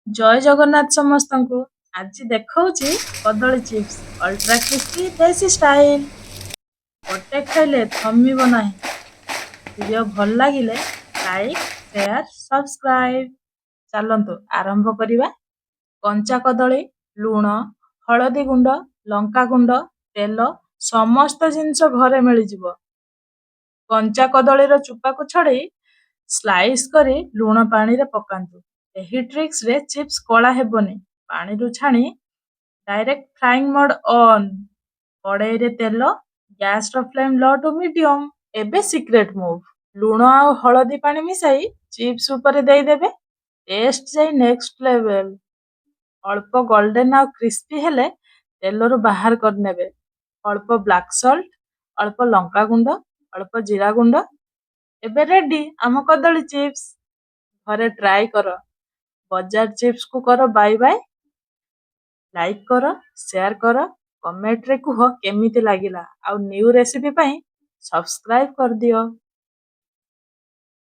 ଜୟ ଜଗନ୍ନାଥ ସମସ୍ତଙ୍କୁ। ଆଜି ଦେଖଉଛି କଦଳୀ ଚିପ୍ସ ଅଲ୍ଟ୍ରା କ୍ରିସ୍ପି ଦେଶୀ ଷ୍ଟାଇଲ। ଗୋଟେ ଖାଇଲେ ଥମିବ ନାହିଁ। ଭିଡିଓ ଭଲ ଲାଗିଲେ ଲାଇକ୍, ସେୟାର, ସବସ୍କ୍ରାଇବ। ଚାଲନ୍ତୁ ଆରମ୍ଭ କରିବା। କଞ୍ଚା କଦଳୀ, ଲୁଣ, ହଳଦୀ ଗୁଣ୍ଡ, ଲଙ୍କା ଗୁଣ୍ଡ, ତେଲ ସମସ୍ତ ଜିନିଷ ଘରେ ମିଳିଯିବ। କଞ୍ଚା କଦଳୀର ଚୋପାକୁ ଛଡେଇ ସ୍ଲାଇସ୍ କରି ଲୁଣ ପାଣିରେ ପକାନ୍ତୁ। ଏହି ଟ୍ରିକ୍ସରେ ଚିପ୍ସ କଳା ହେବନି। ପାଣିରୁ ଛାଣି ଡାଇରେକ୍ଟ ଫ୍ରାଇଂ ମୋଡ୍ ଅନ୍। କଡ଼େଇରେ ତେଲ, ଗ୍ୟାସର ଫ୍ଲେମ୍ ଲୋ ଟୁ ମିଡିୟମ। ଏବେ ସିକ୍ରେଟ ମୁଭ୍। ଲୁଣ ଆଉ ହଳଦୀ ପାଣି ମିଶାଇ ଚିପ୍ସ ଉପରେ ଦେଇଦେବେ। ଟେଷ୍ଟ ଯାଇ ନେକ୍ସଟ ଲେଭେଲ। ଅଳ୍ପ ଗୋଲ୍ଡେନ ଆଉ କ୍ରିସ୍ପି ହେଲେ ତେଲରୁ ବାହାର କରିନେବେ। ଅଳ୍ପ ବ୍ଲାକ୍ ସଲ୍ଟ, ଅଳ୍ପ ଲଙ୍କା ଗୁଣ୍ଡ, ଅଳ୍ପ ଜିରା ଗୁଣ୍ଡ। ଏବେ ରେଡି ଆମ କଦଳୀ ଚିପ୍ସ। ଘରେ ଟ୍ରାଏ କର। ବଜାର ଚିପ୍ସକୁ କର ବାଇ ବାଇ। ଲାଇକ୍ କର, ସେୟାର କର, କମେଣ୍ଟରେ କୁହ କେମିତି ଲାଗିଲା। ଆଉ ନ୍ୟୁ ରେସିପି ପାଇଁ ସବସ୍କ୍ରାଇବ କରିଦିଅ।